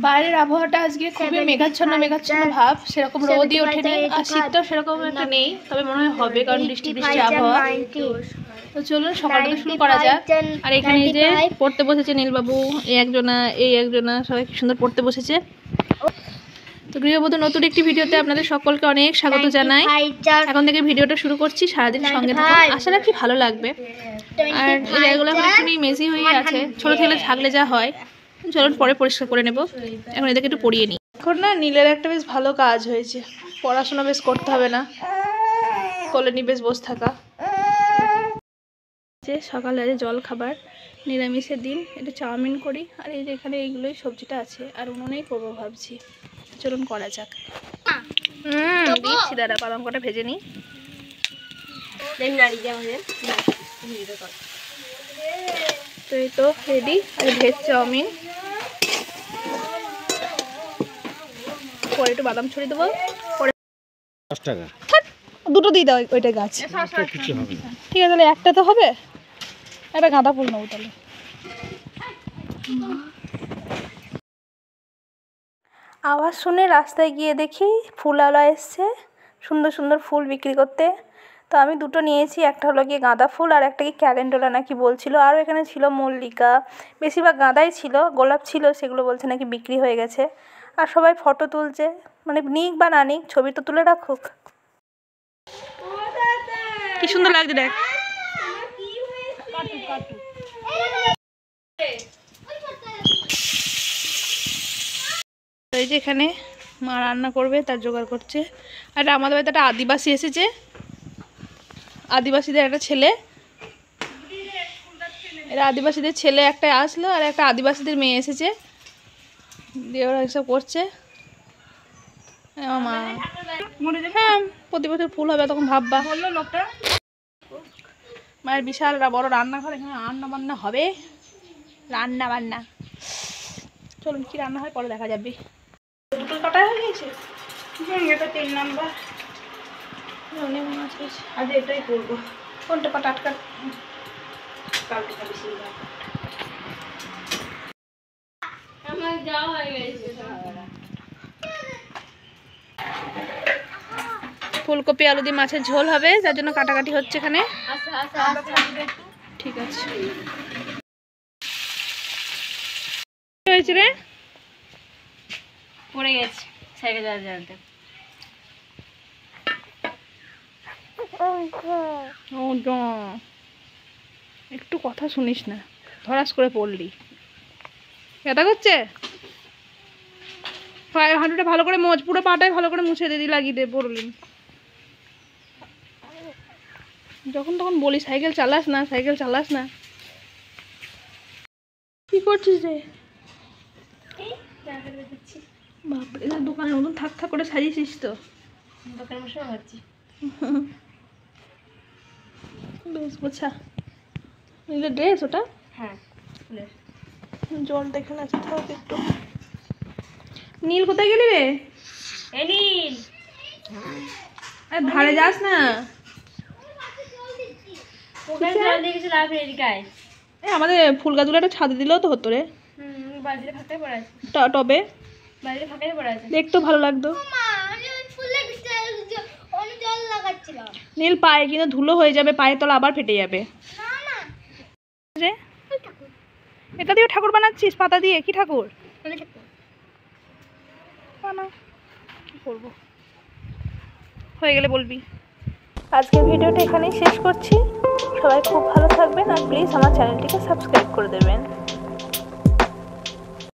বাইরের আবহাওয়াটা আজকে খুবই মেঘাচ্ছন্ন মেঘাচ্ছন্ন ভাব, সেরকম রোদই ওঠেনি আর শীতটাও সেরকম একটা নেই, তবে মনে হয় হবে কারণ বৃষ্টি বৃষ্টি আবহাওয়া। তো চলুন সকালটা শুরু করা যাক। আর এখানে যে পড়তে বসেছে নীলবাবু, এই একজনা সবাই কি সুন্দর পড়তে বসেছে। তো গৃহবধূ নতুন একটি ভিডিওতে আপনাদের সকলকে অনেক স্বাগত জানাই। এখন থেকে ভিডিওটা শুরু করছি, সারাদিন সঙ্গে থাকুন, আশা রাখি ভালো লাগবে। আর এই জায়গাগুলো এখন একটু মেসি হয়ে আছে, ছোটো ছেলে থাকলে যা হয়। চলুন পরে পরিষ্কার করে নেব, এখন এদেরকে একটু পড়িয়ে নিই। এখন না নীলের একটা বেশ ভালো কাজ হয়েছে, পড়াশোনা বেশ করতে হবে না, কোলে নিয়ে বেশ বসে থাকা। যে সকালে জল খাবার নিরামিষের দিন, এটা চাউমিন করি, আর এই যে এখানে এইগুলোই সবজিটা আছে, আর উনুনেই করবো ভাবছি। চলুন করা যাক। দিচ্ছি দাদা, বাদাম কটা ভেজে নিই। তো এই তো রেডি, আর ভেজ চাউমিন। পরে একটু বাদাম ছড়িয়ে দেবো, পরে 10 টাকা দুটো দিয়ে দাও ওইটা গাছ। ঠিক আছে, তাহলে একটা তো হবে, একটা গাঁদা ফুল নেবো তাহলে। আওয়াজ শুনে রাস্তায় গিয়ে দেখি ফুলওয়ালা এসছে সুন্দর সুন্দর ফুল বিক্রি করতে। তো আমি দুটো নিয়েছি, একটা হলো গিয়ে গাঁদা ফুল আর একটা কি ক্যালেন্ডুলা নাকি বলছিল, আরও এখানে ছিল মল্লিকা, বেশিরভাগ গাঁদাই ছিল, গোলাপ ছিল, সেগুলো বলছে নাকি বিক্রি হয়ে গেছে। আর সবাই ফটো তুলছে, মানে নিক বা না নিক ছবি তো তুলে রাখুক। কি সুন্দর লাগছে দেখ। এই যে এখানে মা রান্না করবে, তার জোগাড় করছে। আর আমাদের বাড়িতে একটা আদিবাসী এসেছে, আদিবাসীদের একটা ছেলে, এরা আদিবাসীদের ছেলে একটা আসলো, আর একটা আদিবাসীদের মেয়ে এসেছে, দিয়ে ওরা এসব করছে। মা হ্যাঁ প্রতি বছর ফুল হবে তখন ভাববা। বললো লোকটা মায়ের বিশাল বড় রান্নাঘর, এখানে রান্না বান্না হবে, রান্না বান্না। চলুন কি রান্না হয় পরে দেখা যাবে। দুটো কাটা হয়ে গেছে, এটা 3 নাম্বার। অনেক মাছ আছে, আজ এটাই করবো। কোনটা পা টাটকা, কালকে খাবি সিলভার। আমার যাওয়া হয়ে গেছে। ফুলকপি আলু দিয়ে মাছের ঝোল হবে, যার জন্য কাটাকাটি হচ্ছে এখানে। ঠিক আছে, কি হয়েছে রে? পড়ে গেছে সাইকেল চালাতে। একটু কথা শুনিস না, ধরাস করে পড়লি, ব্যথা করছে। হাঁটুটা ভালো করে মোচ, পুরো পাটাই ভালো করে মুছে দিদি, লাগিয়ে দে, পড়লি। যখন তখন বলি সাইকেল চালাস না, সাইকেল চালাস না। কি করছিস রে? বাপরে, দোকানের মতন থাক থাক করে সাজিয়েছিস তো। দোকান বসে ভাবছি বেশ গোছা। নিজের ড্রেস ওটা? হ্যাঁ, জল দেখে না একটু। নীল কোথায় গেলি রে? এই নীল, আরে ধারে যাস না, ওখানে জল দিয়ে কিছু লাভ নেই। এদিকে আয়। আমাদের ফুল গাছগুলো একটা ছাদে দিলেও তো হতো রে। বালতিটা ফাঁকাই পড়ে আছে, টবে বালতিটা ফাঁকাই পড়ে আছে, দেখতেও ভালো লাগতো। নীল পায়ে কিন্তু ধুলো হয়ে যাবে, পায়ের তলা আবার ফেটে যাবে রে। এটা দিয়ে ঠাকুর বানাচ্ছিস পাতা দিয়ে? কি ঠাকুর? কি করবো, হয়ে গেলে বলবি। আজকের ভিডিওটা এখানেই শেষ করছি। সবাই খুব ভালো থাকবেন, আর প্লিজ আমার চ্যানেলটিকে সাবস্ক্রাইব করে দেবেন।